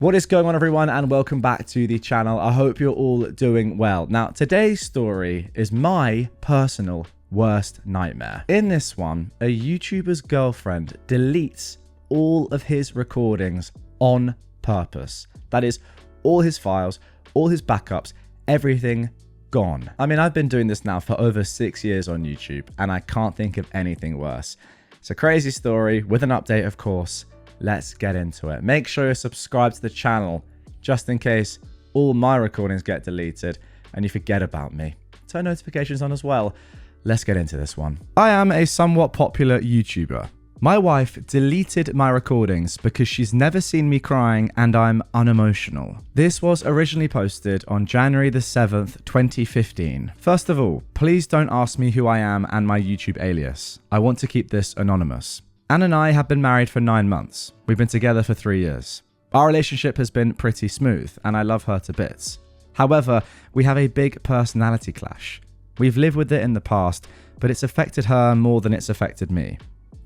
What is going on, everyone, and welcome back to the channel. I hope you're all doing well. Now, today's story is my personal worst nightmare. In this one, a YouTuber's girlfriend deletes all of his recordings on purpose. That is, all his files, all his backups, everything gone. I mean, I've been doing this now for over 6 years on YouTube, and I can't think of anything worse. It's a crazy story with an update, of course. Let's get into it. Make sure you're subscribed to the channel just in case all my recordings get deleted and you forget about me. Turn notifications on as well. Let's get into this one. I am a somewhat popular YouTuber. My wife deleted my recordings because she's never seen me crying and I'm unemotional. This was originally posted on January the 7th, 2015. First of all, please don't ask me who I am and my YouTube alias. I want to keep this anonymous. Anne and I have been married for 9 months. We've been together for 3 years. Our relationship has been pretty smooth, and I love her to bits. However, we have a big personality clash. We've lived with it in the past, but it's affected her more than it's affected me.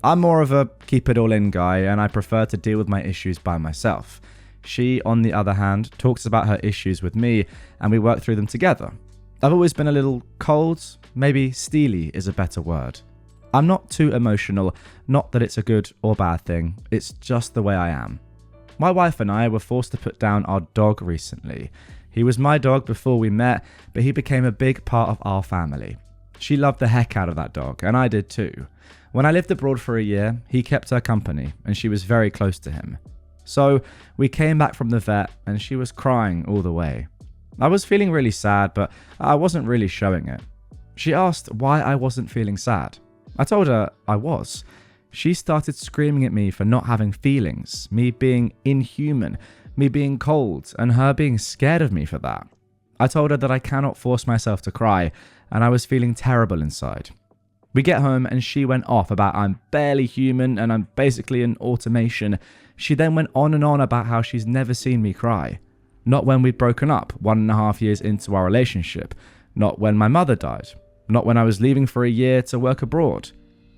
I'm more of a keep it all in guy, and I prefer to deal with my issues by myself. She, on the other hand, talks about her issues with me, and we work through them together. I've always been a little cold, maybe steely is a better word. I'm not too emotional, not that it's a good or bad thing, it's just the way I am. My wife and I were forced to put down our dog recently. He was my dog before we met, but he became a big part of our family. She loved the heck out of that dog, and I did too. When I lived abroad for a year, he kept her company, and she was very close to him. So we came back from the vet, and she was crying all the way. I was feeling really sad, but I wasn't really showing it. She asked why I wasn't feeling sad. I told her I was. She started screaming at me for not having feelings, me being inhuman, me being cold, and her being scared of me for that. I told her that I cannot force myself to cry, and I was feeling terrible inside. We get home and she went off about I'm barely human and I'm basically an automation. She then went on and on about how she's never seen me cry. Not when we'd broken up 1.5 years into our relationship. Not when my mother died. Not when I was leaving for a year to work abroad.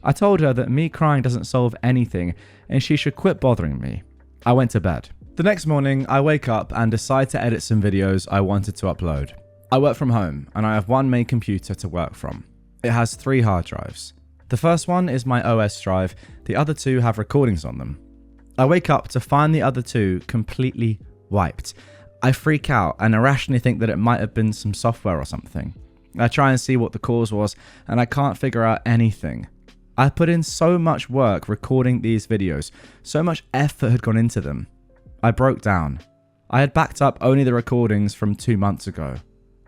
I told her that me crying doesn't solve anything and she should quit bothering me. I went to bed. The next morning, I wake up and decide to edit some videos I wanted to upload. I work from home and I have one main computer to work from. It has 3 hard drives. The first one is my OS drive, the other 2 have recordings on them. I wake up to find the other 2 completely wiped. I freak out and irrationally think that it might have been some software or something. I try and see what the cause was, and I can't figure out anything. I put in so much work recording these videos, so much effort had gone into them. I broke down. I had backed up only the recordings from 2 months ago.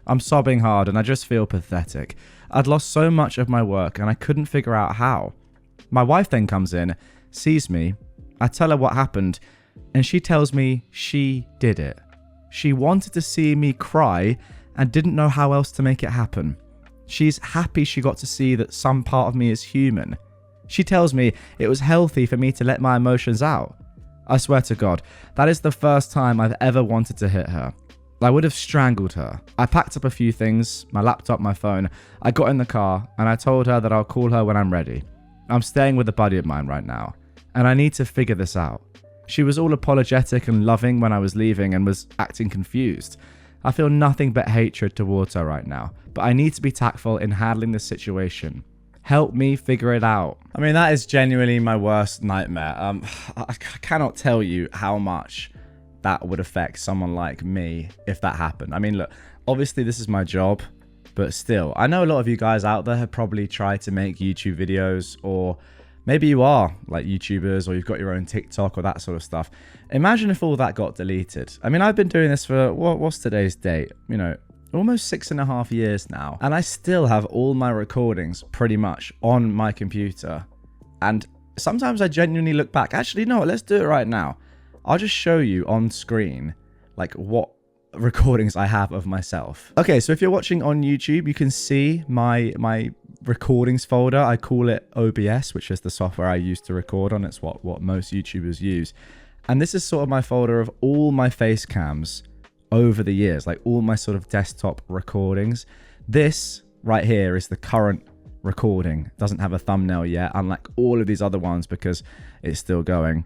I'm sobbing hard and I just feel pathetic. I'd lost so much of my work and I couldn't figure out how. My wife then comes in, sees me, I tell her what happened, and she tells me she did it. She wanted to see me cry and didn't know how else to make it happen. She's happy she got to see that some part of me is human. She tells me it was healthy for me to let my emotions out. I swear to God, that is the first time I've ever wanted to hit her. I would have strangled her. I packed up a few things, my laptop, my phone. I got in the car and I told her that I'll call her when I'm ready. I'm staying with a buddy of mine right now, and I need to figure this out. She was all apologetic and loving when I was leaving and was acting confused. I feel nothing but hatred towards her right now, but I need to be tactful in handling this situation. Help me figure it out. I mean, that is genuinely my worst nightmare. I cannot tell you how much that would affect someone like me if that happened. I mean, look, obviously this is my job, but still, I know a lot of you guys out there have probably tried to make YouTube videos, or maybe you are like YouTubers or you've got your own TikTok or that sort of stuff. Imagine if all that got deleted. I mean, I've been doing this for, what's today's date? You know, almost 6.5 years now. And I still have all my recordings pretty much on my computer. And sometimes I genuinely look back. Actually, no, let's do it right now. I'll just show you on screen, like what recordings I have of myself. Okay, so if you're watching on YouTube, you can see my recordings folder. I call it OBS, which is the software I use to record on. It's what most YouTubers use. And this is sort of my folder of all my face cams over the years, like all my sort of desktop recordings. This right here is the current recording. It doesn't have a thumbnail yet, unlike all of these other ones because it's still going.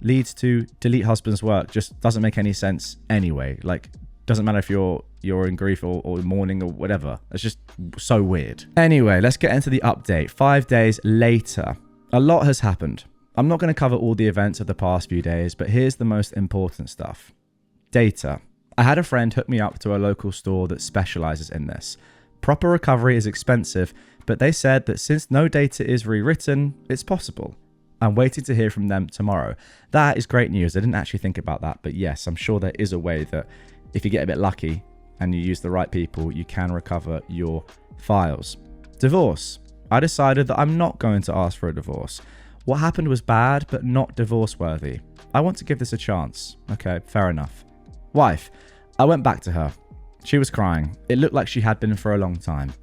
leads to delete husband's work just doesn't make any sense anyway. Like, doesn't matter if you're in grief or mourning or whatever. It's just so weird. Anyway, let's get into the update. 5 days later, a lot has happened. I'm not going to cover all the events of the past few days, but here's the most important stuff. Data. I had a friend hook me up to a local store that specializes in this. Proper recovery is expensive, but they said that since no data is rewritten, it's possible. I'm waiting to hear from them tomorrow. That is great news. I didn't actually think about that, but yes, I'm sure there is a way that if you get a bit lucky and you use the right people, you can recover your files. Divorce. I decided that I'm not going to ask for a divorce. What happened was bad, but not divorce worthy. I want to give this a chance. Okay, fair enough. Wife. I went back to her. She was crying. It looked like she had been for a long time.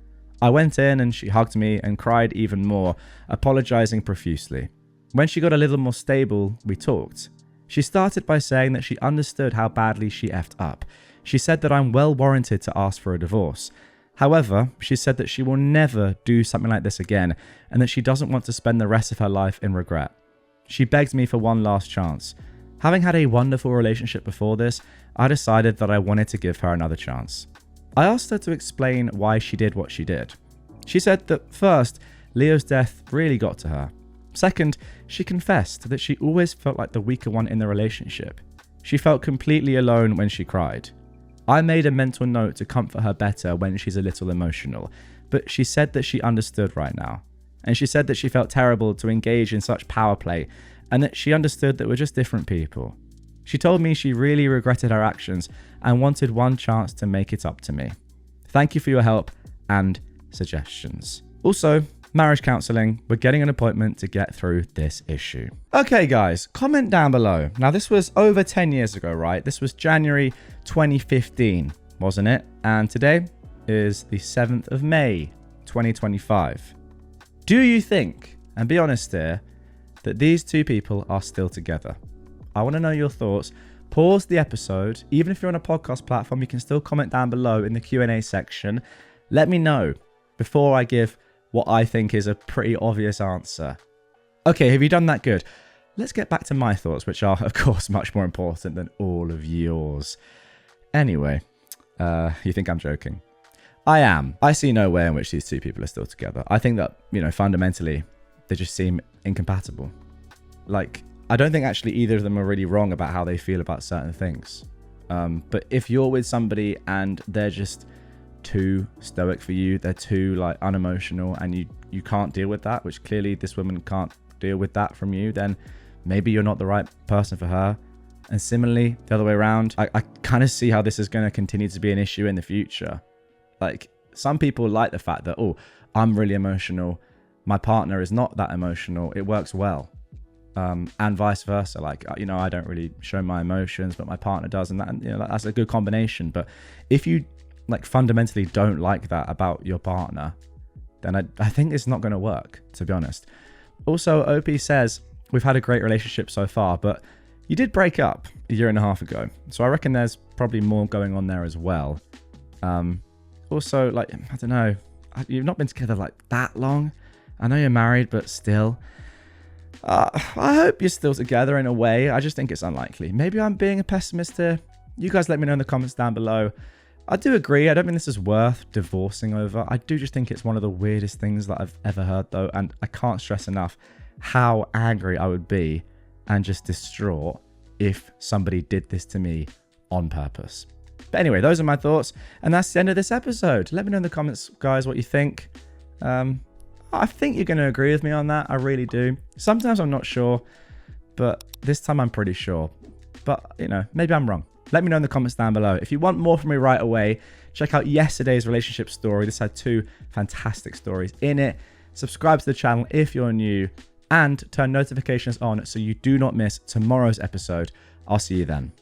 I went in and she hugged me and cried even more, apologizing profusely. When she got a little more stable, we talked. She started by saying that she understood how badly she effed up. She said that I'm well warranted to ask for a divorce. However, she said that she will never do something like this again and that she doesn't want to spend the rest of her life in regret. She begged me for one last chance. Having had a wonderful relationship before this, I decided that I wanted to give her another chance. I asked her to explain why she did what she did. She said that first, Leo's death really got to her. Second, she confessed that she always felt like the weaker one in the relationship. She felt completely alone when she cried. I made a mental note to comfort her better when she's a little emotional, but she said that she understood right now. And she said that she felt terrible to engage in such power play and that she understood that we're just different people. She told me she really regretted her actions and wanted one chance to make it up to me. Thank you for your help and suggestions. Also, marriage counseling. We're getting an appointment to get through this issue. Okay, guys, comment down below. Now, this was over 10 years ago, right? This was January 2015, wasn't it? And today is the 7th of May, 2025. Do you think, and be honest here, that these two people are still together? I want to know your thoughts. Pause the episode. Even if you're on a podcast platform, you can still comment down below in the Q&A section. Let me know before I give what I think is a pretty obvious answer. Okay, have you done that? Good. Let's get back to my thoughts, which are, of course, much more important than all of yours. Anyway, you think I'm joking? I am. I see no way in which these two people are still together. I think that, fundamentally, they just seem incompatible. Like, I don't think actually either of them are really wrong about how they feel about certain things. But if you're with somebody and they're just too stoic for you, they're too unemotional, and you can't deal with that, which clearly this woman can't deal with that from you, then maybe you're not the right person for her. And similarly, the other way around, I kind of see how this is going to continue to be an issue in the future. Like, some people like the fact that, oh, I'm really emotional, my partner is not that emotional, it works well. And vice versa. I don't really show my emotions, but my partner does, and that's a good combination. But if you fundamentally don't like that about your partner, then I think it's not going to work, to be honest. Also, OP says, we've had a great relationship so far, but you did break up a year and a half ago. So I reckon there's probably more going on there as well. Also, I don't know, you've not been together that long. I know you're married, but still. I hope you're still together in a way. I just think it's unlikely. Maybe I'm being a pessimist here. You guys let me know in the comments down below. I do agree. I don't think this is worth divorcing over. I do just think it's one of the weirdest things that I've ever heard, though. And I can't stress enough how angry I would be and just distraught if somebody did this to me on purpose. But anyway, those are my thoughts. And that's the end of this episode. Let me know in the comments, guys, what you think. I think you're going to agree with me on that. I really do. Sometimes I'm not sure, but this time I'm pretty sure. But, maybe I'm wrong. Let me know in the comments down below. If you want more from me right away, check out yesterday's relationship story. This had 2 fantastic stories in it. Subscribe to the channel if you're new and turn notifications on so you do not miss tomorrow's episode. I'll see you then.